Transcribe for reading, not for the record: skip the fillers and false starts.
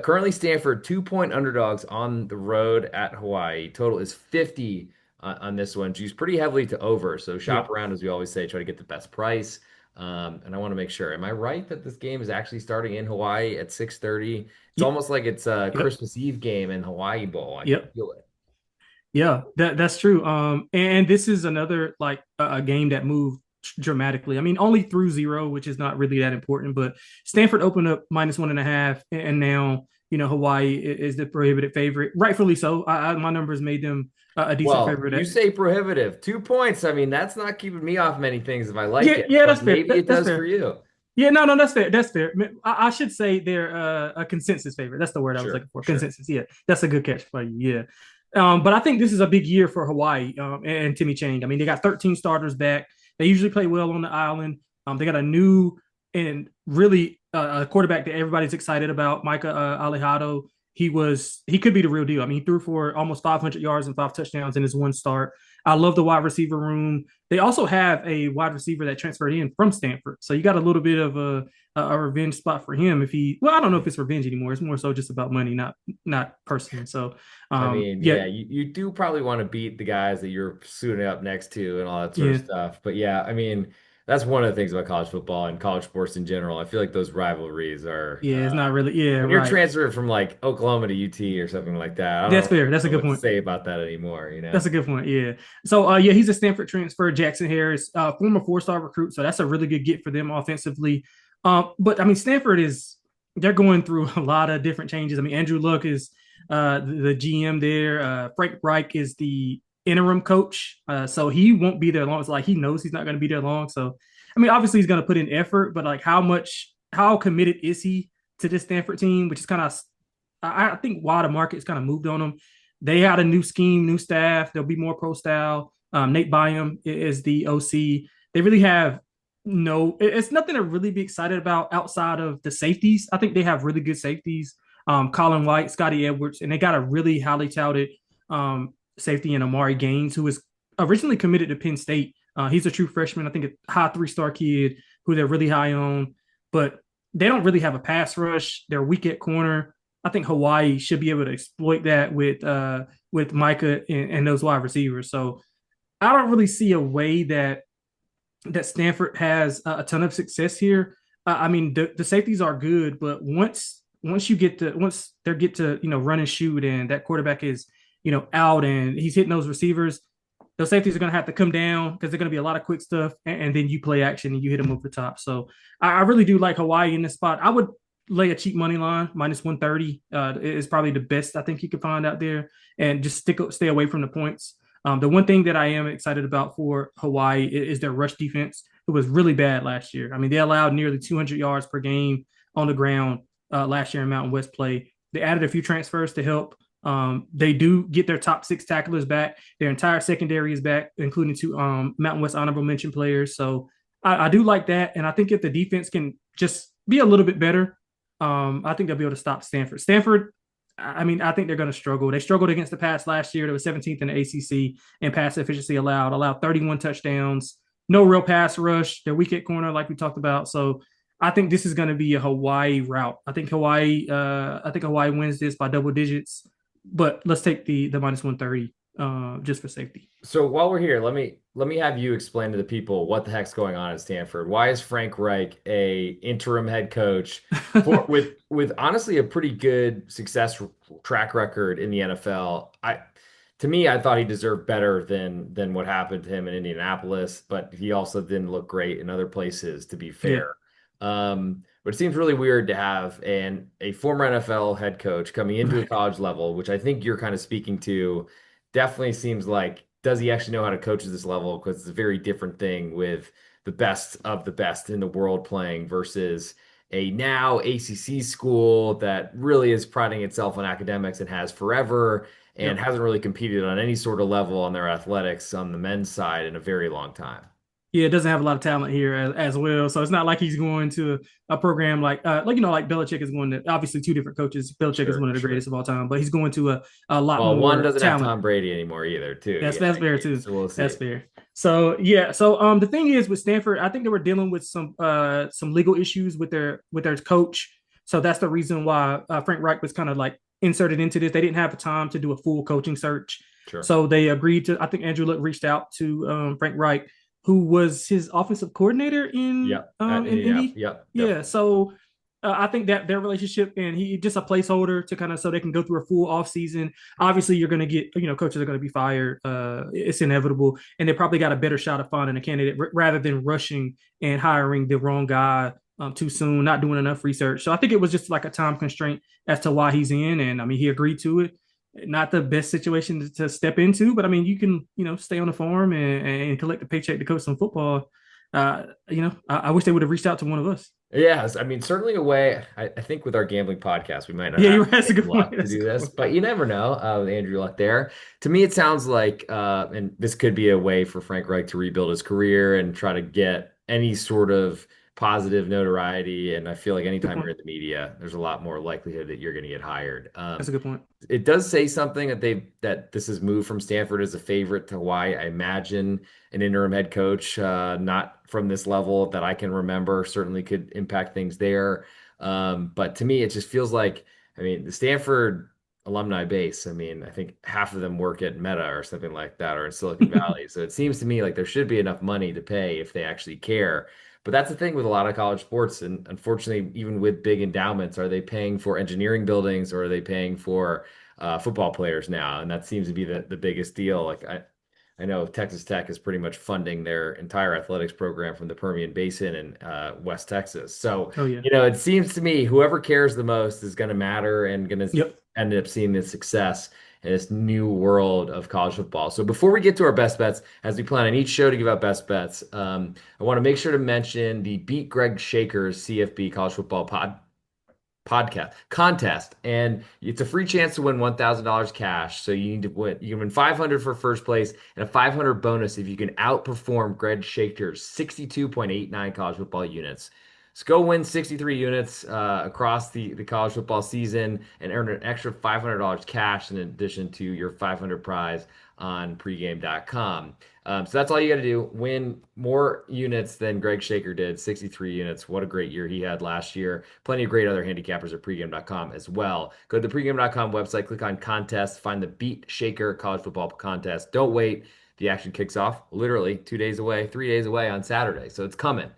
Currently, Stanford 2-point underdogs on the road at Hawaii. Total is 50 on this one. Juice pretty heavily to over. So shop Yep. around, as we always say, try to get the best price. And I want to make sure. Am I right that this game is actually starting in Hawaii at 6:30? It's Yep. almost like it's a Yep. Christmas Eve game in Hawaii Bowl. I can Yep. feel it. Yeah, that's true. And this is another like a game that moved dramatically. I mean, only through zero, which is not really that important. But Stanford opened up -1.5, and now Hawaii is the prohibited favorite, rightfully so. My numbers made them a decent Well, favorite. you say prohibitive. 2 points. I mean, that's not keeping me off many things if I like Yeah, it, yeah, but that's fair. maybe it That's does for fair. you. Yeah, no, no, that's fair. That's fair. I should say they're a consensus favorite. That's the word I was Sure, looking for. sure. Consensus. Yeah, that's a good catch for you. Yeah. But I think this is a big year for Hawaii and Timmy Chang. I mean, they got 13 starters back. They usually play well on the island. They got a new and really a quarterback that everybody's excited about, Micah Alejado. He could be the real deal. I mean, he threw for almost 500 yards and 5 touchdowns in his one start. I love the wide receiver room. They also have a wide receiver that transferred in from Stanford, so you got a little bit of a revenge spot for him if he. Well, I don't know if it's revenge anymore. It's more so just about money, not personal. So, I mean, yeah, yeah, you do probably want to beat the guys that you're suiting up next to and all that sort of yeah, stuff. But yeah, I mean, that's one of the things about college football and college sports in general. I feel like those rivalries are yeah. It's not really. Yeah, when you're right. transferring from like Oklahoma to UT or something like that. I That's don't fair. That's a know good what to point. say about that anymore, you know? That's a good point. Yeah. So, yeah, he's a Stanford transfer. Jackson Harris, former four-star recruit. So that's a really good get for them offensively. But I mean, Stanford is they're going through a lot of different changes. I mean, Andrew Luck is the GM there. Frank Reich is the interim coach. So he won't be there long. It's like he knows he's not going to be there long. So, I mean, obviously he's going to put in effort, but like how committed is he to this Stanford team, which is kind of, I think why the market's kind of moved on him. They had a new scheme, new staff. They'll be more pro style. Nate Byam is the OC. They really have it's nothing to really be excited about outside of the safeties. I think they have really good safeties. Colin White, Scotty Edwards, and they got a really highly touted safety in Amari Gaines, who was originally committed to Penn State. He's a true freshman, I think a high 3-star kid who they're really high on, but they don't really have a pass rush. They're weak at corner. I think Hawaii should be able to exploit that with Micah and those wide receivers. So I don't really see a way that Stanford has a ton of success here. I mean, the safeties are good, but once they get to run and shoot, and that quarterback is out and he's hitting those receivers, those safeties are going to have to come down because they're going to be a lot of quick stuff, and then you play action and you hit them over the top. So I really do like Hawaii in this spot. I would lay a cheap money line -130 is probably the best I think you could find out there, and just stay away from the points. The one thing that I am excited about for Hawaii is their rush defense. It was really bad last year. I mean, they allowed nearly 200 yards per game on the ground last year in Mountain West play. They added a few transfers to help. They do get their top 6 tacklers back. Their entire secondary is back, including 2 Mountain West honorable mention players. So I do like that. And I think if the defense can just be a little bit better, I think they'll be able to stop Stanford. Stanford, I mean, I think they're going to struggle. They struggled against the pass last year. They were 17th in the ACC in pass efficiency allowed 31 touchdowns, no real pass rush. They're weak at corner, like we talked about. So I think this is going to be a Hawaii route. I think Hawaii wins this by double digits, but let's take the -130 just for safety. So while we're here, let me have you explain to the people what the heck's going on at Stanford. Why is Frank Reich a interim head coach for with honestly a pretty good success track record in the NFL? To me, I thought he deserved better than what happened to him in Indianapolis, but he also didn't look great in other places, to be Yeah, fair. But it seems really weird to have a former NFL head coach coming into a right. college level, which I think you're kind of speaking to definitely seems like does he actually know how to coach at this level? Because it's a very different thing with the best of the best in the world playing versus a now ACC school that really is priding itself on academics and has forever and Yep. hasn't really competed on any sort of level on their athletics on the men's side in a very long time. Yeah, it doesn't have a lot of talent here as well. So it's not like he's going to a program like Belichick is going to obviously two different coaches. Belichick is Sure, one of the sure. greatest of all time, but he's going to a lot Well, one more doesn't have talent. Tom Brady anymore either, too. That's fair too. So we'll That's see. fair. So yeah, so the thing is with Stanford, I think they were dealing with some legal issues with their coach. So that's the reason why Frank Reich was kind of like inserted into this. They didn't have time to do a full coaching search. Sure. So they agreed to, I think Andrew Luck reached out to Frank Reich, who was his offensive coordinator Yep. At in Indianapolis. Indy. Yep. Yeah. Definitely. So I think that their relationship and he just a placeholder to kind of so they can go through a full off season. Obviously, you're going to get coaches are going to be fired. It's inevitable, and they probably got a better shot of finding a candidate rather than rushing and hiring the wrong guy too soon, not doing enough research. So I think it was just like a time constraint as to why he's in, and I mean he agreed to it. Not the best situation to step into, but I mean you can stay on the farm and collect a paycheck to coach some football. I wish they would have reached out to one of us. Yes, I mean, certainly a way. I think with our gambling podcast, we might not Yeah, have you're that's the a same good point. luck to That's a do good this, point. but you never know with Andrew Luck there. To me, it sounds like, and this could be a way for Frank Reich to rebuild his career and try to get any sort of positive notoriety. And I feel like Good anytime you're point. in the media, there's a lot more likelihood that you're going to get hired. That's a good point. It does say something that this has moved from Stanford as a favorite to why I imagine an interim head coach, not from this level that I can remember, certainly could impact things there. But to me, it just feels like, I mean, the Stanford alumni base, I mean, I think half of them work at Meta or something like that, or in Silicon Valley. So it seems to me like there should be enough money to pay if they actually care. But that's the thing with a lot of college sports. And unfortunately, even with big endowments, are they paying for engineering buildings or are they paying for football players now? And that seems to be the biggest deal. I know Texas Tech is pretty much funding their entire athletics program from the Permian Basin in West Texas. So, Oh yeah. it seems to me whoever cares the most is going to matter and going to Yep. end up seeing the success in this new world of college football. So, before we get to our best bets, as we plan on each show to give out best bets, I want to make sure to mention the Beat Greg Shaker's CFB College Football podcast contest, and it's a free chance to win $1,000 cash. So you need to win. You can win 500 for first place and a 500 bonus if you can outperform Greg Shaker's 62.89 college football units. So go win 63 units across the college football season and earn an extra $500 cash in addition to your 500 prize on pregame.com. So that's all you got to do. Win more units than Greg Shaker did, 63 units. What a great year he had last year. Plenty of great other handicappers at pregame.com as well. Go to the pregame.com website, click on contest, find the Beat Shaker college football contest. Don't wait. The action kicks off literally 2 days away, 3 days away on Saturday. So it's coming.